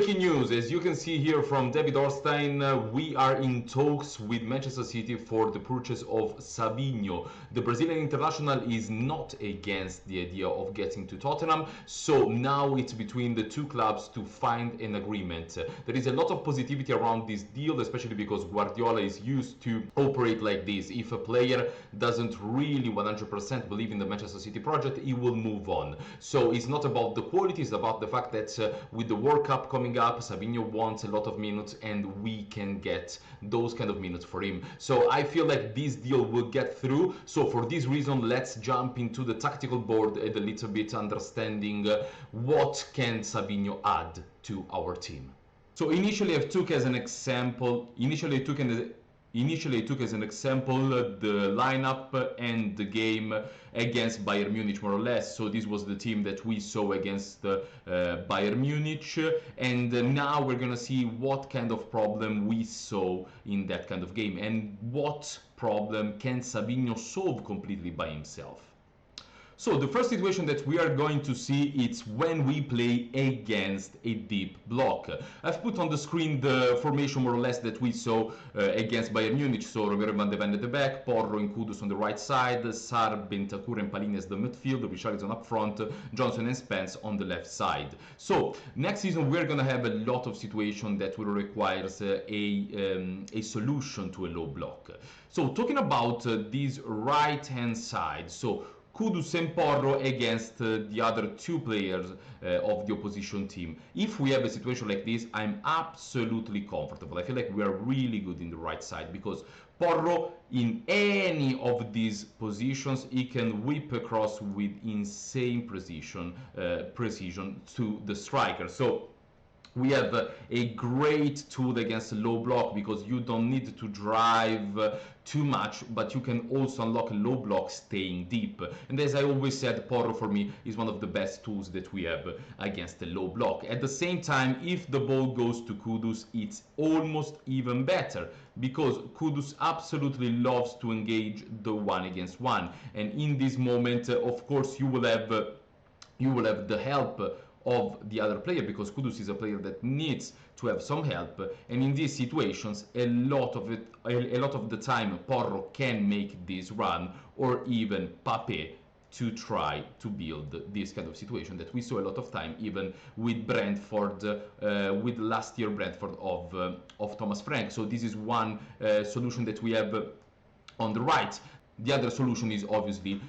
Breaking news, as you can see here from David Orstein, we are in talks with Manchester City for the purchase of Savinho. The Brazilian international is not against the idea of getting to Tottenham, so now it's between the two clubs to find an agreement. There is a lot of positivity around this deal, especially because Guardiola is used to operate like this. If a player doesn't really 100% believe in the Manchester City project, he will move on. So it's not about the quality, it's about the fact that with the World Cup coming up, Savinho wants a lot of minutes and we can get those kind of minutes for him. So I feel like this deal will get through. So for this reason, let's jump into the tactical board a little bit, understanding what can Savinho add to our team. So initially I took as an example, the lineup and the game against Bayern Munich, more or less. So this was the team that we saw against Bayern Munich, and now we're gonna see what kind of problem we saw in that kind of game and what problem can Savinho solve completely by himself. So the first situation that we are going to see is when we play against a deep block. I've put on the screen the formation more or less that we saw against Bayern Munich. So Romero and Van de Ven at the back, Porro and Kudus on the right side, Sarr, Bentancur and Palhinha as the midfield, Richarlison up front, Johnson and Spence on the left side. So next season we're going to have a lot of situations that will require a solution to a low block. So talking about this right hand side, so Kudus and Porro against the other two players of the opposition team. If we have a situation like this, I'm absolutely comfortable. I feel like we are really good in the right side because Porro, in any of these positions, he can whip across with insane precision to the striker. So we have a great tool against a low block because you don't need to drive too much, but you can also unlock a low block staying deep. And as I always said, Porro for me is one of the best tools that we have against a low block. At the same time, if the ball goes to Kudus, it's almost even better because Kudus absolutely loves to engage the 1-against-1. And in this moment, of course, you will have the help of the other player because Kudus is a player that needs to have some help, and in these situations a lot of the time Porro can make this run, or even Pape, to try to build this kind of situation that we saw a lot of time even with Brentford, with last year Brentford of Thomas Frank. So this is one solution that we have on the right. The other solution is obviously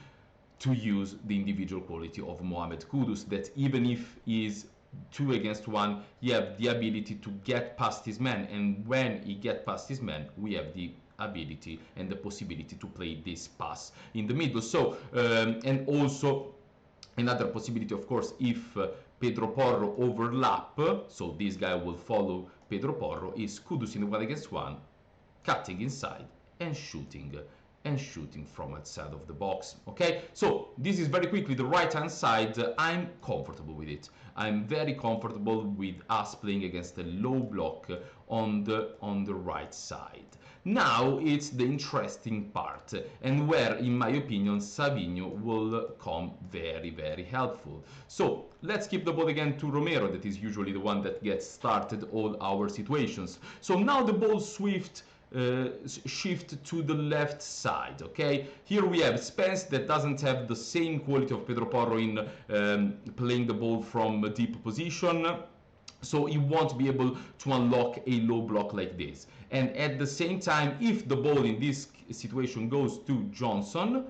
to use the individual quality of Mohamed Kudus, that even if he is 2-against-1, he have the ability to get past his man, and when he get past his man, we have the ability and the possibility to play this pass in the middle. So and also another possibility, of course, if Pedro Porro overlap, so this guy will follow Pedro Porro, is Kudus in 1-against-1, cutting inside and shooting from outside of the box. Okay, so this is very quickly the right hand side. I'm comfortable with it. I'm very comfortable with us playing against a low block on the right side. Now it's the interesting part, and where in my opinion Savinho will come very, very helpful. So let's keep the ball again to Romero, that is usually the one that gets started all our situations. So now the ball shift to the left side. Okay, here we have Spence that doesn't have the same quality of Pedro Porro in playing the ball from a deep position, so he won't be able to unlock a low block like this. And at the same time, if the ball in this situation goes to Johnson,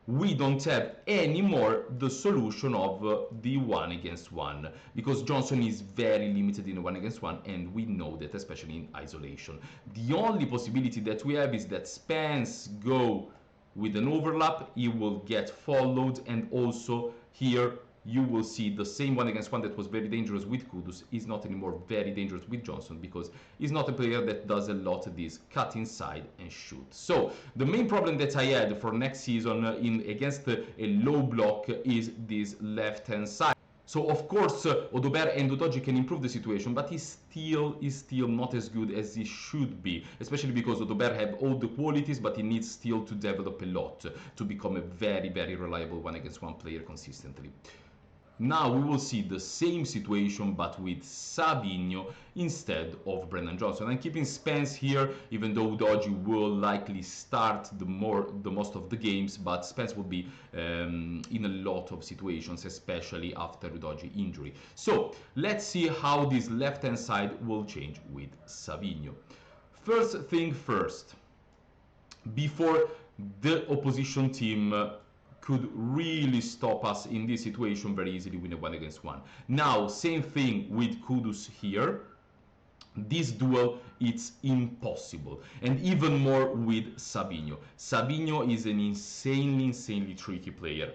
we don't have anymore the solution of the 1-against-1 because Johnson is very limited in 1-against-1, and we know that, especially in isolation. The only possibility that we have is that Spence go with an overlap, he will get followed, and also here you will see the same 1-against-1 that was very dangerous with Kudus is not anymore very dangerous with Johnson because he's not a player that does a lot of this cut inside and shoot. So the main problem that I had for next season against a low block is this left hand side. So of course Odobert and Udogie can improve the situation, but he's still not as good as he should be, especially because Odobert have all the qualities, but he needs still to develop a lot to become a very, very reliable 1-against-1 player consistently. Now we will see the same situation but with Savinho instead of Brennan Johnson. I'm keeping Spence here, even though Udogie will likely start the most of the games, but Spence will be in a lot of situations, especially after Udogie injury. So let's see how this left-hand side will change with Savinho. First thing first, before the opposition team could really stop us in this situation very easily with a 1-against-1. Now, same thing with Kudus here. This duel, it's impossible. And even more with Savinho. Savinho is an insanely tricky player.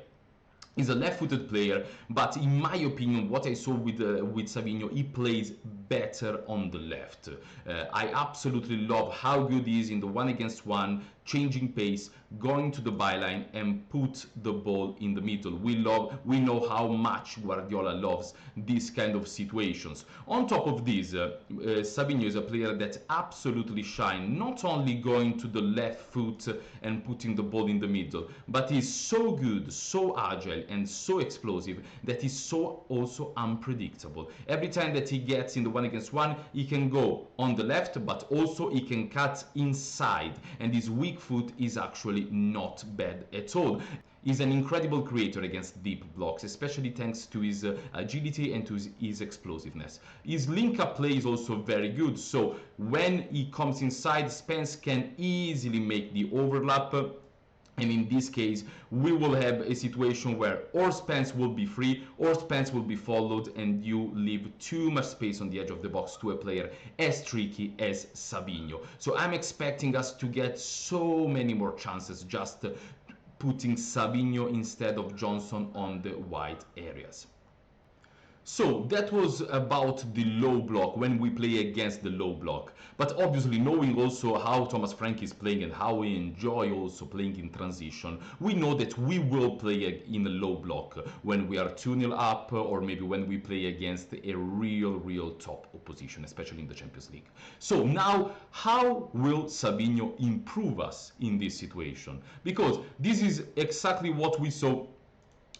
He's a left-footed player, but in my opinion, what I saw with Savinho, he plays better on the left. I absolutely love how good he is in the 1-against-1, changing pace, going to the byline and put the ball in the middle. We know how much Guardiola loves these kind of situations. On top of this, Savinho is a player that absolutely shines, not only going to the left foot and putting the ball in the middle, but he's so good, so agile and so explosive that he's so also unpredictable. Every time that he gets in the 1-against-1, he can go on the left, but also he can cut inside, and his weak foot is actually not bad at all. He's an incredible creator against deep blocks, especially thanks to his agility and to his explosiveness. His link-up play is also very good, so when he comes inside, Spence can easily make the overlap. And in this case, we will have a situation where or Spence will be free or Spence will be followed, and you leave too much space on the edge of the box to a player as tricky as Savinho. So I'm expecting us to get so many more chances just putting Savinho instead of Johnson on the wide areas. So that was about the low block, when we play against the low block. But obviously, knowing also how Thomas Frank is playing and how we enjoy also playing in transition, we know that we will play in a low block when we are 2-0 up, or maybe when we play against a real top opposition, especially in the Champions League. So now, how will Savinho improve us in this situation? Because this is exactly what we saw,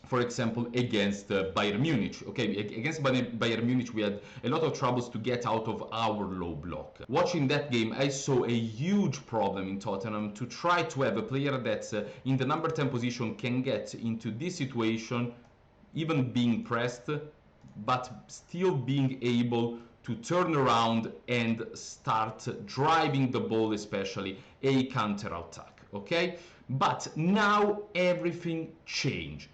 for example, against Bayern Munich. Okay, against Bayern Munich, we had a lot of troubles to get out of our low block. Watching that game, I saw a huge problem in Tottenham to try to have a player that in the number 10 position can get into this situation, even being pressed, but still being able to turn around and start driving the ball, especially a counter-attack. Okay, but now everything changed.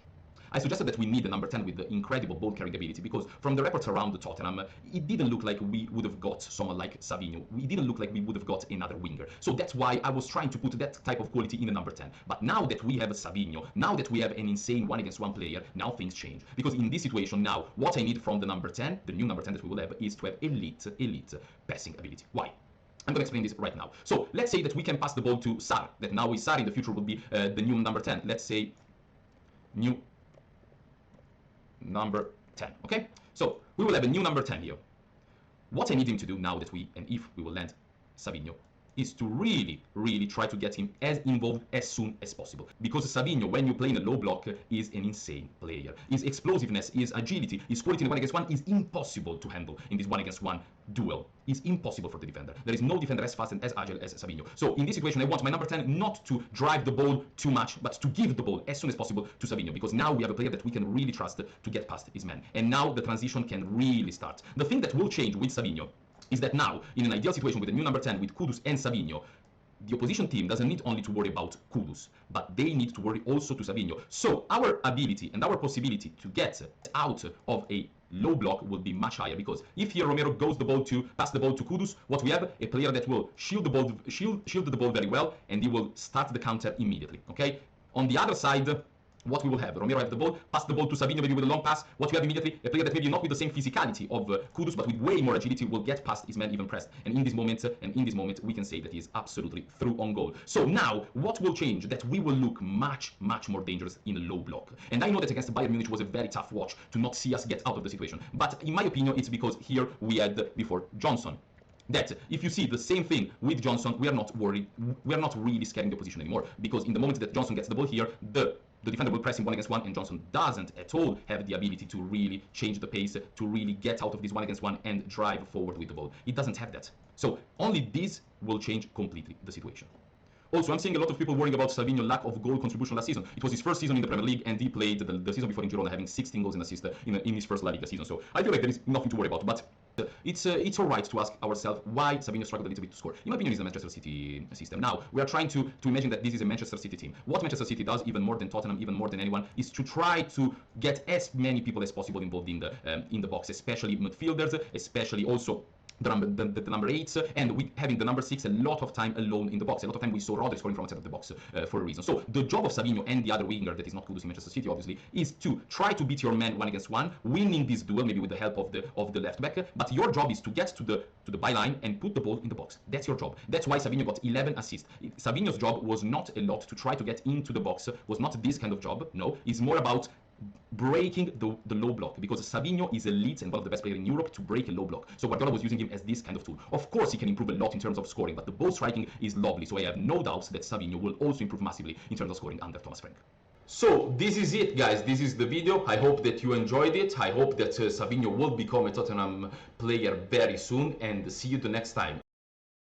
I suggested that we need a number 10 with the incredible ball carrying ability, because from the reports around the Tottenham, it didn't look like we would have got someone like Savinho. It didn't look like we would have got another winger. So that's why I was trying to put that type of quality in the number 10. But now that we have Savinho, now that we have an insane 1-against-1 player, now things change. Because in this situation now, what I need from the number 10, the new number 10 that we will have, is to have elite passing ability. Why? I'm going to explain this right now. So let's say that we can pass the ball to Sar, that now is Sar in the future will be the new number 10. Let's say new number 10. Okay, so we will have a new number 10 here. What I need him to do now that and if we will land Savinho, is to really try to get him as involved as soon as possible. Because Savinho, when you play in a low block, is an insane player. His explosiveness, his agility, his quality in the 1-against-1 is impossible to handle in this 1-against-1 duel. It's impossible for the defender. There is no defender as fast and as agile as Savinho. So in this situation, I want my number 10 not to drive the ball too much, but to give the ball as soon as possible to Savinho, because now we have a player that we can really trust to get past his man. And now the transition can really start. The thing that will change with Savinho is that now, in an ideal situation with a new number 10, with Kudus and Savinho, the opposition team doesn't need only to worry about Kudus, but they need to worry also to Savinho. So our ability and our possibility to get out of a low block will be much higher, because if here Romero goes pass the ball to Kudus, what we have, a player that will shield the ball very well, and he will start the counter immediately. Okay? On the other side, what we will have, Romero have the ball, pass the ball to Savinho maybe with a long pass. What you have immediately, a player that maybe not with the same physicality of Kudus, but with way more agility, will get past his man even pressed. And in this moment, we can say that he is absolutely through on goal. So now, what will change? That we will look much more dangerous in a low block. And I know that against Bayern Munich was a very tough watch to not see us get out of the situation. But in my opinion, it's because here we had before Johnson. That if you see the same thing with Johnson, we are not worried. We are not really scaring the opposition anymore, because in the moment that Johnson gets the ball here, the the defender will press him 1-against-1, and Johnson doesn't at all have the ability to really change the pace, to really get out of this 1-against-1 and drive forward with the ball. It doesn't have that. So only this will change completely the situation. Also, I'm seeing a lot of people worrying about Savinho's lack of goal contribution last season. It was his first season in the Premier League, and he played the season before in Girona, having 16 goals and assists in his first La Liga season. So I feel like there is nothing to worry about. But it's all right to ask ourselves why Savinho struggled a little bit to score. In my opinion, it's the Manchester City system. Now, we are trying to imagine that this is a Manchester City team. What Manchester City does, even more than Tottenham, even more than anyone, is to try to get as many people as possible involved in the box, especially midfielders, especially also the number 8s, and we having the number 6 a lot of time alone in the box. A lot of time we saw Rodri scoring from outside of the box for a reason. So the job of Savinho and the other winger that is not Kudus in Manchester City, obviously, is to try to beat your man 1-against-1, winning this duel maybe with the help of the left back. But your job is to get to the byline and put the ball in the box. That's your job. That's why Savinho got 11 assists. Savinho's job was not a lot to try to get into the box. Was not this kind of job. No, it's more about breaking the low block, because Savinho is elite and one of the best players in Europe to break a low block. So Guardiola was using him as this kind of tool. Of course, he can improve a lot in terms of scoring, but the ball striking is lovely. So I have no doubts that Savinho will also improve massively in terms of scoring under Thomas Frank. So this is it, guys. This is the video. I hope that you enjoyed it. I hope that Savinho will become a Tottenham player very soon, and see you the next time.